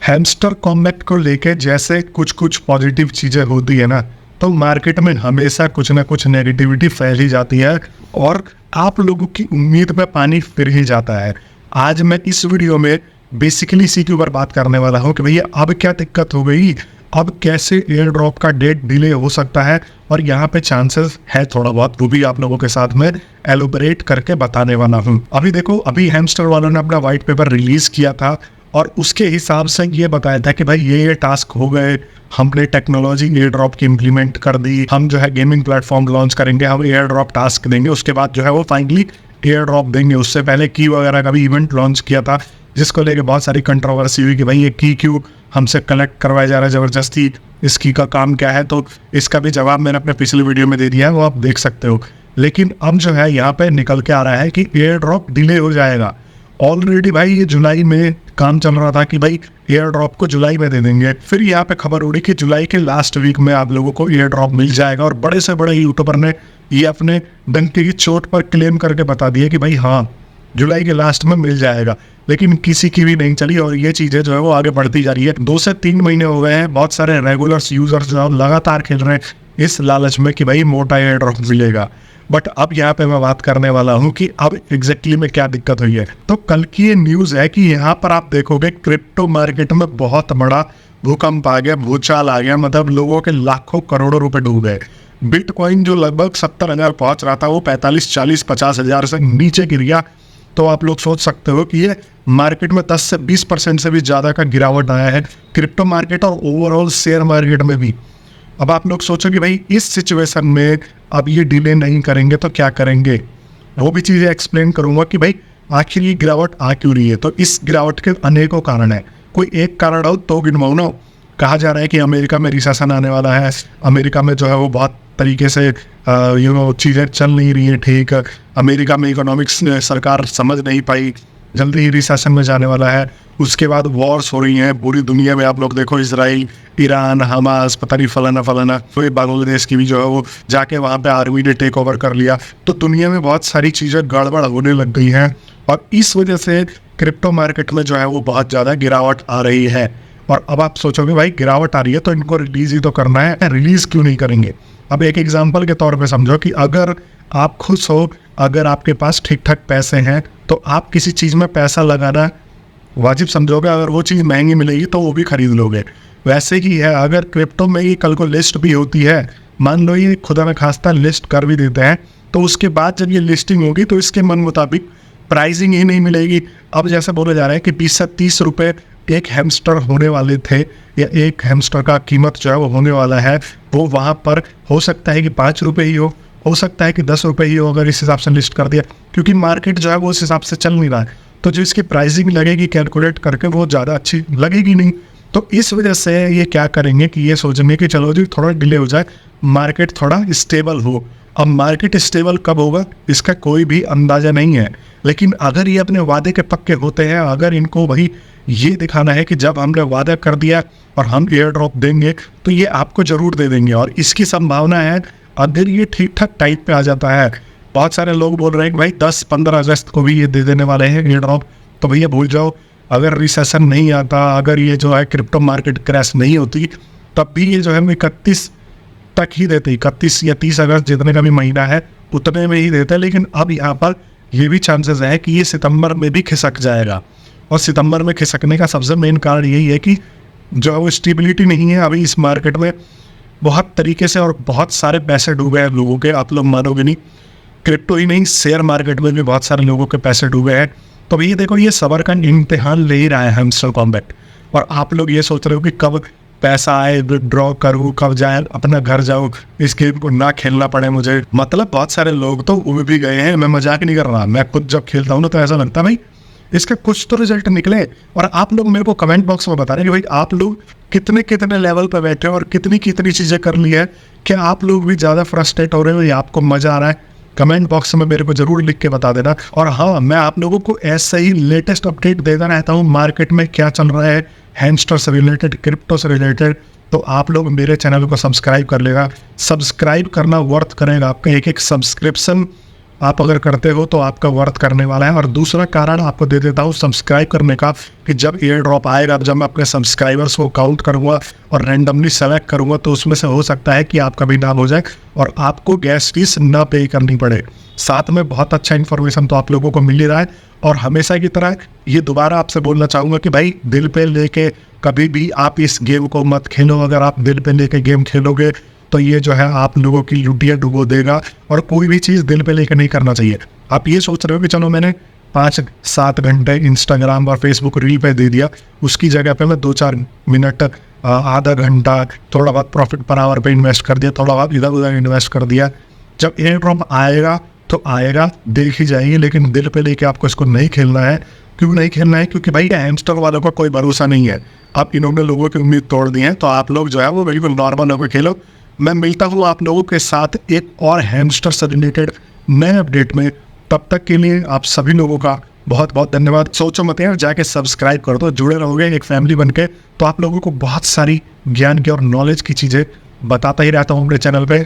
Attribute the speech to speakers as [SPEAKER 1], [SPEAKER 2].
[SPEAKER 1] Hamster combat को लेके जैसे कुछ कुछ पॉजिटिव चीज़ें होती है ना, तो मार्केट में हमेशा कुछ ना कुछ नेगेटिविटी फैल ही जाती है और आप लोगों की उम्मीद में पानी फिर ही जाता है। आज मैं इस वीडियो में बेसिकली इसी के ऊपर बात करने वाला हूँ कि भैया अब क्या दिक्कत हो गई, अब कैसे एयर ड्रॉप का डेट डिले हो सकता है और यहाँ पे चांसेस है थोड़ा बहुत, वो भी आप लोगों के साथ में एलोबरेट करके बताने वाला हूँ। अभी देखो, अभी हैमस्टर वालों ने अपना व्हाइट पेपर रिलीज किया था और उसके हिसाब से ये बताया था कि भाई ये टास्क हो गए, हमने टेक्नोलॉजी एयर ड्रॉप की इम्प्लीमेंट कर दी, हम जो है गेमिंग प्लेटफॉर्म लॉन्च करेंगे, हम एयर ड्रॉप टास्क देंगे, उसके बाद जो है वो फाइनली एयर ड्रॉप देंगे। उससे पहले की वगैरह का भी इवेंट लॉन्च किया था जिसको लेके बहुत सारी कंट्रोवर्सी हुई कि भाई ये की क्यों हमसे कलेक्ट करवाया जा रहा है ज़बरदस्ती, इस की का काम क्या है। तो इसका भी जवाब मैंने अपने पिछले वीडियो में दे दिया है, वो आप देख सकते हो। लेकिन अब जो है यहाँ पे निकल के आ रहा है कि एयर ड्रॉप डिले हो जाएगा। ऑलरेडी भाई ये जुलाई में काम चल रहा था कि भाई एयर ड्रॉप को जुलाई में दे देंगे, फिर यहाँ पे खबर उड़ी कि जुलाई के लास्ट वीक में आप लोगों को एयर ड्रॉप मिल जाएगा और बड़े से बड़े यूट्यूबर ने ये अपने डंके की चोट पर क्लेम करके बता दिया कि भाई हाँ जुलाई के लास्ट में मिल जाएगा। लेकिन किसी की भी नहीं चली और ये चीज़ें जो है वो आगे बढ़ती जा रही है। 2 से 3 महीने हो गए हैं, बहुत सारे रेगुलर्स यूजर्स जो लगातार खेल रहे हैं इस लालच में कि भाई मोटा एयर ड्रॉप मिलेगा। बट अब यहाँ पे मैं बात करने वाला हूँ कि अब एग्जैक्टली में क्या दिक्कत हुई है। तो कल की ये न्यूज़ है कि यहाँ पर आप देखोगे क्रिप्टो मार्केट में बहुत बड़ा भूकंप आ गया, भूचाल आ गया, मतलब लोगों के लाखों करोड़ों रुपए डूब गए। बिटकॉइन जो लगभग 70,000 पहुंच रहा था वो 45, 40, 50,000 से नीचे गिर गया। तो आप लोग सोच सकते हो कि ये मार्केट में 10 से 20% से भी ज़्यादा का गिरावट आया है क्रिप्टो मार्केट और ओवरऑल शेयर मार्केट में भी। अब आप लोग सोचो कि भाई इस सिचुएशन में अब ये डिले नहीं करेंगे तो क्या करेंगे, वो भी चीज़ें एक्सप्लेन करूंगा कि भाई आखिर ये गिरावट आ क्यों रही है। तो इस गिरावट के अनेकों कारण है, कोई एक कारण हो तो गिनवाऊँ ना। कहा जा रहा है कि अमेरिका में रिसेशन आने वाला है, अमेरिका में जो है वो बहुत तरीके से चीज़ें चल नहीं रही है ठीक, अमेरिका में इकोनॉमिक्स सरकार समझ नहीं पाई, जल्दी ही रिसेशन में जाने वाला है। उसके बाद वॉर्स हो रही हैं पूरी दुनिया में, आप लोग देखो इजराइल, ईरान, हमास, पता नहीं फलाना तो बांग्लादेश की भी जो है वो जाके वहाँ पे आर्मी ने टेक ओवर कर लिया। तो दुनिया में बहुत सारी चीज़ें गड़बड़ होने लग गई हैं और इस वजह से क्रिप्टो मार्केट में जो है वो बहुत ज़्यादा गिरावट आ रही है। और अब आप सोचोगे भाई गिरावट आ रही है तो इनको रिलीज़ ही तो करना है, रिलीज़ क्यों नहीं करेंगे। अब एक एग्जाम्पल के तौर पे समझो कि अगर आप खुश हो, अगर आपके पास ठीक ठाक पैसे हैं तो आप किसी चीज़ में पैसा लगाना वाजिब समझोगे। अगर वो चीज़ महंगी मिलेगी तो वो भी खरीद लोगे। वैसे ही है, अगर क्रिप्टो में ही कल को लिस्ट भी होती है, मान लो ये खुदा न खास्ता लिस्ट कर भी देते हैं, तो उसके बाद जब ये लिस्टिंग होगी तो इसके मन मुताबिक प्राइसिंग ही नहीं मिलेगी। अब जैसे बोला जा रहा है कि 20 से 30 रुपये एक हैमस्टर होने वाले थे, या एक हैमस्टर का कीमत जो है वो होने वाला है, वो वहाँ पर हो सकता है कि 5 रुपये ही हो सकता है कि 10 रुपये ही हो, अगर इस हिसाब से लिस्ट कर दिया, क्योंकि मार्केट जो है वो उस हिसाब से चल नहीं रहा है। तो जो इसकी प्राइसिंग लगेगी कैलकुलेट करके वो ज़्यादा अच्छी लगेगी नहीं। तो इस वजह से ये क्या करेंगे कि ये सोचेंगे कि चलो जी थोड़ा डिले हो जाए, मार्केट थोड़ा स्टेबल हो। अब मार्केट स्टेबल कब होगा इसका कोई भी अंदाज़ा नहीं है, लेकिन अगर ये अपने वादे के पक्के होते हैं, अगर इनको वही ये दिखाना है कि जब हमने वादा कर दिया और हम एयर ड्रॉप देंगे तो ये आपको ज़रूर दे देंगे। और इसकी संभावना है अगर ये ठीक ठाक टाइम पे आ जाता है। बहुत सारे लोग बोल रहे हैं कि भाई 10-15 अगस्त को भी ये दे देने वाले हैं एयर ड्रॉप, तो भैया भूल जाओ। अगर रिसेशन नहीं आता, अगर ये जो है क्रिप्टो मार्केट क्रैश नहीं होती, तब भी ये जो है 31 तक ही देते, 31 या 30 अगस्त जितने का भी महीना है उतने में ही देते हैं। लेकिन अब यहाँ पर ये भी चांसेस है कि ये सितंबर में भी खिसक जाएगा। और सितंबर में खिसकने का सबसे मेन कारण यही है कि जो है वो स्टेबिलिटी नहीं है अभी इस मार्केट में, बहुत तरीके से और बहुत सारे पैसे डूबे हैं लोगों के। आप लोग मानोगे नहीं, क्रिप्टो ही नहीं शेयर मार्केट में भी बहुत सारे लोगों के पैसे डूबे हैं। तो भैया देखो ये सबर का इम्तिहान ले ही रहा है हैमस्टर कॉम्बैट, और आप लोग ये सोच रहे हो कि कब पैसा आए, विड्रॉ करूँ, कब जाए अपना घर जाऊँ, इस गेम को ना खेलना पड़े मुझे। मतलब बहुत सारे लोग तो उब भी गए हैं, मैं मजाक नहीं कर रहा। मैं खुद जब खेलता हूँ ना तो ऐसा लगता है भाई इसका कुछ तो रिजल्ट निकले। और आप लोग मेरे को कमेंट बॉक्स में बता रहे हैं कि भाई आप लोग कितने कितने लेवल पर बैठे हो और कितनी कितनी चीज़ें कर ली है, क्या आप लोग भी ज़्यादा फ्रस्ट्रेट हो रहे हो या आपको मज़ा आ रहा है। कमेंट बॉक्स में मेरे को ज़रूर लिख के बता देना। और हाँ, मैं आप लोगों को ऐसे ही लेटेस्ट अपडेट देता रहता हूँ मार्केट में क्या चल रहा है, हैमस्टर से रिलेटेड, क्रिप्टो से रिलेटेड। तो आप लोग मेरे चैनल को सब्सक्राइब कर लेगा। सब्सक्राइब करना वर्थ करेगा, आपका एक एक सब्सक्रिप्शन आप अगर करते हो तो आपका वर्थ करने वाला है। और दूसरा कारण आपको दे देता हूँ सब्सक्राइब करने का, कि जब एयर ड्रॉप आएगा, जब मैं अपने सब्सक्राइबर्स को काउंट करूँगा और रैंडमली सेलेक्ट करूँगा, तो उसमें से हो सकता है कि आपका भी नाम हो जाए और आपको गैस फीस ना पे करनी पड़े। साथ में बहुत अच्छा इन्फॉर्मेशन तो आप लोगों को मिल ही रहा है। और हमेशा की तरह ये दोबारा आपसे बोलना चाहूँगा कि भाई दिल पे लेके कभी भी आप इस गेम को मत खेलो। अगर आप दिल पे लेके गेम खेलोगे तो ये जो है आप लोगों की लुटिया डुबो देगा। और कोई भी चीज़ दिल पे लेकर नहीं करना चाहिए। आप ये सोच रहे हो कि चलो मैंने 5-7 घंटे इंस्टाग्राम और फेसबुक रील पे दे दिया, उसकी जगह पे मैं 2-4 मिनट, आधा घंटा थोड़ा बहुत प्रॉफिट पर आवर पे इन्वेस्ट कर दिया, थोड़ा बहुत इधर उधर इन्वेस्ट कर दिया। जब एयर ड्रॉप आएगा तो आएगा, देख ही जाएंगे, लेकिन दिल पे लेके आपको इसको नहीं खेलना है। क्यों नहीं खेलना है? क्योंकि भाई हैमस्टर वालों का कोई भरोसा नहीं है। अब इन्होंने लोगों की उम्मीद तोड़ दी है, तो आप लोग जो है वो बिल्कुल नॉर्मल होकर खेलो। मैं मिलता हूँ आप लोगों के साथ एक और हैमस्टर से रिलेटेड नए अपडेट में। तब तक के लिए आप सभी लोगों का बहुत बहुत धन्यवाद। सोचो मत यार, जाके सब्सक्राइब कर दो, जुड़े रहोगे एक फैमिली बनके। तो आप लोगों को बहुत सारी ज्ञान की और नॉलेज की चीज़ें बताता ही रहता हूँ अपने चैनल पे।